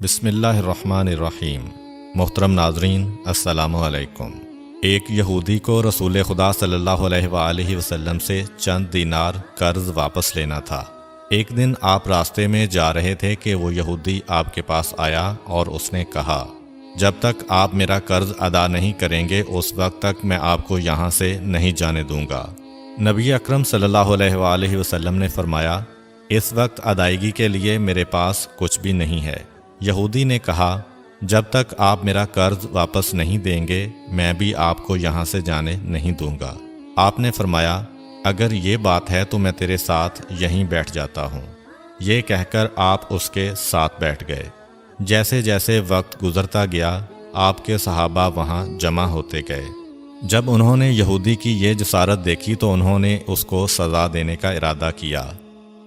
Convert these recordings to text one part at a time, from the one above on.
بسم اللہ الرحمن الرحیم۔ محترم ناظرین، السلام علیکم۔ ایک یہودی کو رسول خدا صلی اللہ علیہ وآلہ وسلم سے چند دینار قرض واپس لینا تھا۔ ایک دن آپ راستے میں جا رہے تھے کہ وہ یہودی آپ کے پاس آیا اور اس نے کہا، جب تک آپ میرا قرض ادا نہیں کریں گے اس وقت تک میں آپ کو یہاں سے نہیں جانے دوں گا۔ نبی اکرم صلی اللہ علیہ وآلہ وسلم نے فرمایا، اس وقت ادائیگی کے لیے میرے پاس کچھ بھی نہیں ہے۔ یہودی نے کہا، جب تک آپ میرا قرض واپس نہیں دیں گے میں بھی آپ کو یہاں سے جانے نہیں دوں گا۔ آپ نے فرمایا، اگر یہ بات ہے تو میں تیرے ساتھ یہیں بیٹھ جاتا ہوں۔ یہ کہہ کر آپ اس کے ساتھ بیٹھ گئے۔ جیسے جیسے وقت گزرتا گیا آپ کے صحابہ وہاں جمع ہوتے گئے۔ جب انہوں نے یہودی کی یہ جسارت دیکھی تو انہوں نے اس کو سزا دینے کا ارادہ کیا۔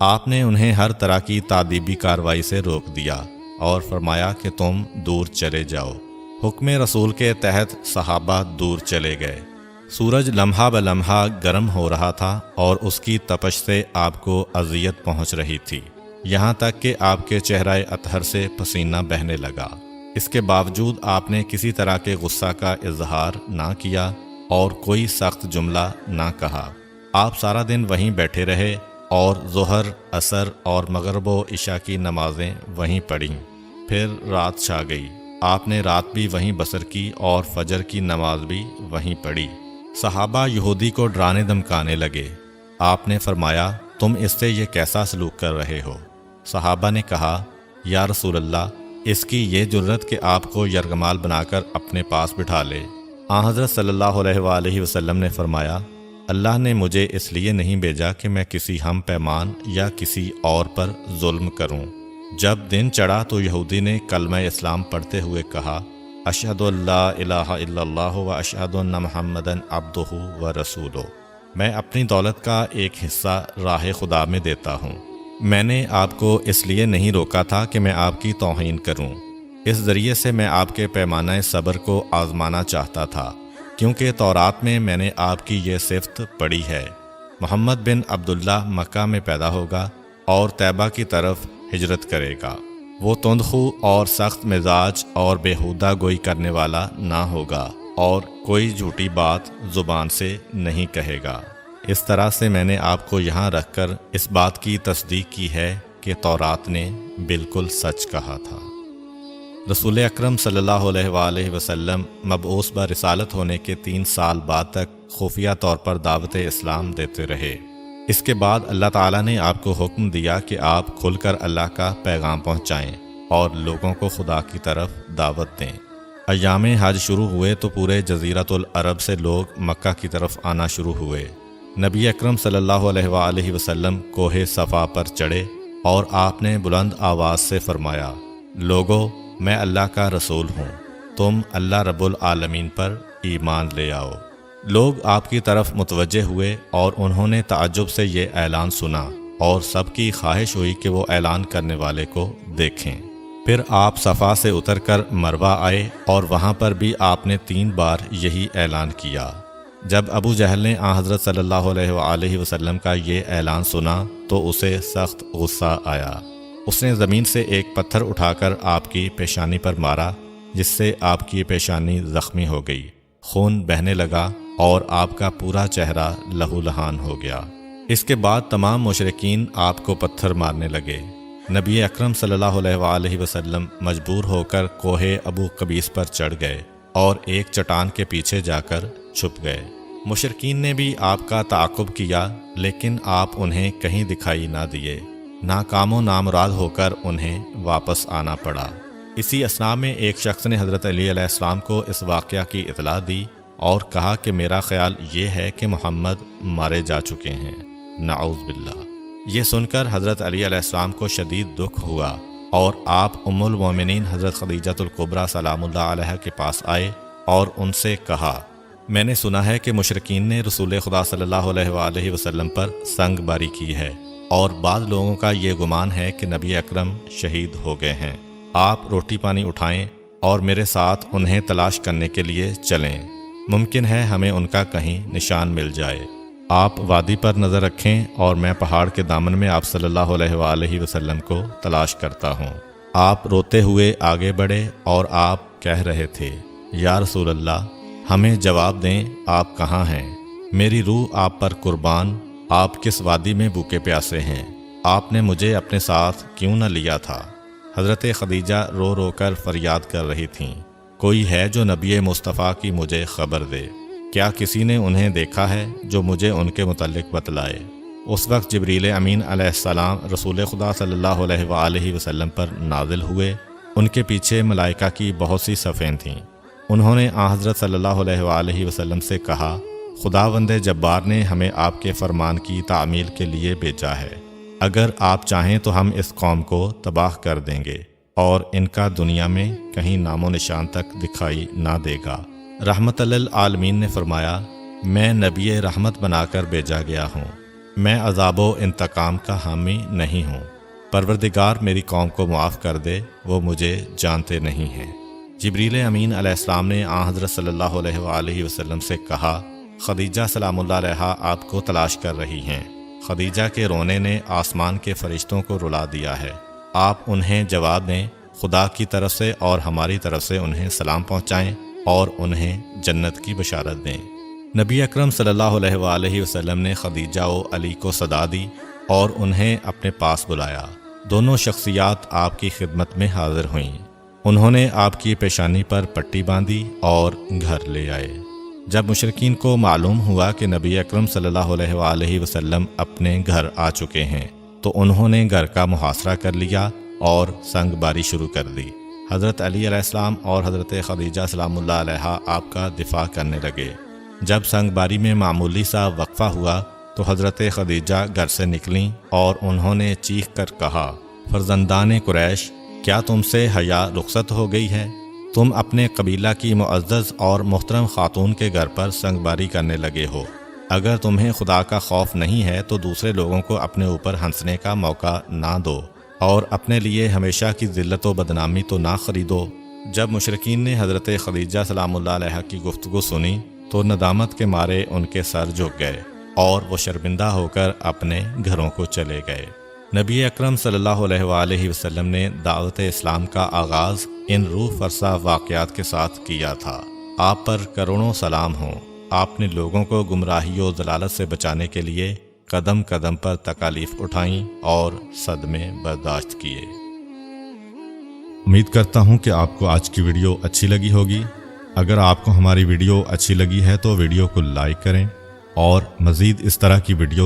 آپ نے انہیں ہر طرح کی تادیبی کارروائی سے روک دیا اور فرمایا کہ تم دور چلے جاؤ۔ حکم رسول کے تحت صحابہ دور چلے گئے۔ سورج لمحہ بلمحہ گرم ہو رہا تھا اور اس کی تپش سے آپ کو اذیت پہنچ رہی تھی، یہاں تک کہ آپ کے چہرہ اطہر سے پسینہ بہنے لگا۔ اس کے باوجود آپ نے کسی طرح کے غصہ کا اظہار نہ کیا اور کوئی سخت جملہ نہ کہا۔ آپ سارا دن وہیں بیٹھے رہے اور ظہر، عصر اور مغرب و عشاء کی نمازیں وہیں پڑھیں۔ پھر رات چھا گئی۔ آپ نے رات بھی وہیں بسر کی اور فجر کی نماز بھی وہیں پڑھی۔ صحابہ یہودی کو ڈرانے دھمکانے لگے۔ آپ نے فرمایا، تم اس سے یہ کیسا سلوک کر رہے ہو؟ صحابہ نے کہا، یا رسول اللہ، اس کی یہ جرت کہ آپ کو یرغمال بنا کر اپنے پاس بٹھا لے۔ آن حضرت صلی اللہ علیہ وآلہ وسلم نے فرمایا، اللہ نے مجھے اس لیے نہیں بھیجا کہ میں کسی ہم پیمان یا کسی اور پر ظلم کروں۔ جب دن چڑھا تو یہودی نے کلمہ اسلام پڑھتے ہوئے کہا، اشہد ان لا الہ الا اللہ و اشہد ان محمدً عبدہ و رسولہ۔ میں اپنی دولت کا ایک حصہ راہ خدا میں دیتا ہوں۔ میں نے آپ کو اس لیے نہیں روکا تھا کہ میں آپ کی توہین کروں۔ اس ذریعے سے میں آپ کے پیمانہ صبر کو آزمانا چاہتا تھا، کیونکہ تورات میں نے آپ کی یہ صفت پڑھی ہے، محمد بن عبداللہ مکہ میں پیدا ہوگا اور طیبہ کی طرف ہجرت کرے گا۔ وہ تندخو اور سخت مزاج اور بیہودہ گوئی کرنے والا نہ ہوگا اور کوئی جھوٹی بات زبان سے نہیں کہے گا۔ اس طرح سے میں نے آپ کو یہاں رکھ کر اس بات کی تصدیق کی ہے کہ تورات نے بالکل سچ کہا تھا۔ رسول اکرم صلی اللہ علیہ وآلہ وسلم مبعوث برسالت ہونے کے 3 سال بعد تک خفیہ طور پر دعوت اسلام دیتے رہے۔ اس کے بعد اللہ تعالیٰ نے آپ کو حکم دیا کہ آپ کھل کر اللہ کا پیغام پہنچائیں اور لوگوں کو خدا کی طرف دعوت دیں۔ ایام حج شروع ہوئے تو پورے جزیرۃ العرب سے لوگ مکہ کی طرف آنا شروع ہوئے۔ نبی اکرم صلی اللہ علیہ وآلہ وسلم کوہ صفا پر چڑھے اور آپ نے بلند آواز سے فرمایا، لوگو، میں اللہ کا رسول ہوں، تم اللہ رب العالمین پر ایمان لے آؤ۔ لوگ آپ کی طرف متوجہ ہوئے اور انہوں نے تعجب سے یہ اعلان سنا اور سب کی خواہش ہوئی کہ وہ اعلان کرنے والے کو دیکھیں۔ پھر آپ صفا سے اتر کر مروہ آئے اور وہاں پر بھی آپ نے 3 بار یہی اعلان کیا۔ جب ابو جہل نے آن حضرت صلی اللہ علیہ وآلہ وسلم کا یہ اعلان سنا تو اسے سخت غصہ آیا۔ اس نے زمین سے ایک پتھر اٹھا کر آپ کی پیشانی پر مارا، جس سے آپ کی پیشانی زخمی ہو گئی، خون بہنے لگا اور آپ کا پورا چہرہ لہو لہان ہو گیا۔ اس کے بعد تمام مشرکین آپ کو پتھر مارنے لگے۔ نبی اکرم صلی اللہ علیہ وآلہ وسلم مجبور ہو کر کوہ ابو قبیس پر چڑھ گئے اور ایک چٹان کے پیچھے جا کر چھپ گئے۔ مشرکین نے بھی آپ کا تعاقب کیا لیکن آپ انہیں کہیں دکھائی نہ دیے۔ ناکام و نامراد ہو کر انہیں واپس آنا پڑا۔ اسی اثناء میں ایک شخص نے حضرت علی علیہ السلام کو اس واقعہ کی اطلاع دی اور کہا کہ میرا خیال یہ ہے کہ محمد مارے جا چکے ہیں، نعوذ باللہ۔ یہ سن کر حضرت علی علیہ السلام کو شدید دکھ ہوا اور آپ ام المومنین حضرت خدیجہ الکبریٰ سلام اللہ علیہ کے پاس آئے اور ان سے کہا، میں نے سنا ہے کہ مشرکین نے رسول خدا صلی اللہ علیہ وآلہ وسلم پر سنگ باری کی ہے اور بعض لوگوں کا یہ گمان ہے کہ نبی اکرم شہید ہو گئے ہیں۔ آپ روٹی پانی اٹھائیں اور میرے ساتھ انہیں تلاش کرنے کے لیے چلیں، ممکن ہے ہمیں ان کا کہیں نشان مل جائے۔ آپ وادی پر نظر رکھیں اور میں پہاڑ کے دامن میں آپ صلی اللہ علیہ وآلہ وسلم کو تلاش کرتا ہوں۔ آپ روتے ہوئے آگے بڑھے اور آپ کہہ رہے تھے، یا رسول اللہ، ہمیں جواب دیں، آپ کہاں ہیں؟ میری روح آپ پر قربان، آپ کس وادی میں بھوکے پیاسے ہیں؟ آپ نے مجھے اپنے ساتھ کیوں نہ لیا تھا؟ حضرت خدیجہ رو رو کر فریاد کر رہی تھیں، کوئی ہے جو نبی مصطفیٰ کی مجھے خبر دے؟ کیا کسی نے انہیں دیکھا ہے جو مجھے ان کے متعلق بتلائے؟ اس وقت جبریل امین علیہ السلام رسول خدا صلی اللہ علیہ وآلہ وسلم پر نازل ہوئے۔ ان کے پیچھے ملائکہ کی بہت سی صفیں تھیں۔ انہوں نے حضرت صلی اللہ علیہ وآلہ وسلم سے کہا، خداوند جبار نے ہمیں آپ کے فرمان کی تعمیل کے لیے بھیجا ہے۔ اگر آپ چاہیں تو ہم اس قوم کو تباہ کر دیں گے اور ان کا دنیا میں کہیں نام و نشان تک دکھائی نہ دے گا۔ رحمت للعالمین نے فرمایا، میں نبی رحمت بنا کر بھیجا گیا ہوں، میں عذاب و انتقام کا حامی نہیں ہوں۔ پروردگار میری قوم کو معاف کر دے، وہ مجھے جانتے نہیں ہیں۔ جبریل امین علیہ السلام نے حضرت صلی اللہ علیہ وآلہ وسلم سے کہا، خدیجہ سلام اللہ علیہا آپ کو تلاش کر رہی ہیں۔ خدیجہ کے رونے نے آسمان کے فرشتوں کو رلا دیا ہے۔ آپ انہیں جواب دیں، خدا کی طرف سے اور ہماری طرف سے انہیں سلام پہنچائیں اور انہیں جنت کی بشارت دیں۔ نبی اکرم صلی اللہ علیہ وآلہ وسلم نے خدیجہ و علی کو صدا دی اور انہیں اپنے پاس بلایا۔ دونوں شخصیات آپ کی خدمت میں حاضر ہوئیں۔ انہوں نے آپ کی پیشانی پر پٹی باندھی اور گھر لے آئے۔ جب مشرکین کو معلوم ہوا کہ نبی اکرم صلی اللہ علیہ وآلہ وسلم اپنے گھر آ چکے ہیں تو انہوں نے گھر کا محاصرہ کر لیا اور سنگ باری شروع کر دی۔ حضرت علی علیہ السلام اور حضرت خدیجہ سلام اللہ علیہا آپ کا دفاع کرنے لگے۔ جب سنگ باری میں معمولی سا وقفہ ہوا تو حضرت خدیجہ گھر سے نکلیں اور انہوں نے چیخ کر کہا، فرزندان قریش، کیا تم سے حیا رخصت ہو گئی ہے؟ تم اپنے قبیلہ کی معزز اور محترم خاتون کے گھر پر سنگ باری کرنے لگے ہو۔ اگر تمہیں خدا کا خوف نہیں ہے تو دوسرے لوگوں کو اپنے اوپر ہنسنے کا موقع نہ دو اور اپنے لیے ہمیشہ کی ذلت و بدنامی تو نہ خریدو۔ جب مشرکین نے حضرت خدیجہ سلام اللہ علیہا کی گفتگو سنی تو ندامت کے مارے ان کے سر جھک گئے اور وہ شرمندہ ہو کر اپنے گھروں کو چلے گئے۔ نبی اکرم صلی اللہ علیہ وآلہ وسلم نے دعوت اسلام کا آغاز ان روح فرسا واقعات کے ساتھ کیا تھا۔ آپ پر کروڑوں سلام ہوں۔ آپ نے لوگوں کو گمراہی و ضلالت سے بچانے کے لیے قدم قدم پر تکالیف اٹھائیں اور صدمے برداشت کیے۔ امید کرتا ہوں کہ آپ کو آج کی ویڈیو اچھی لگی ہوگی۔ اگر آپ کو ہماری ویڈیو اچھی لگی ہے تو ویڈیو کو لائک کریں اور مزید اس طرح کی ویڈیو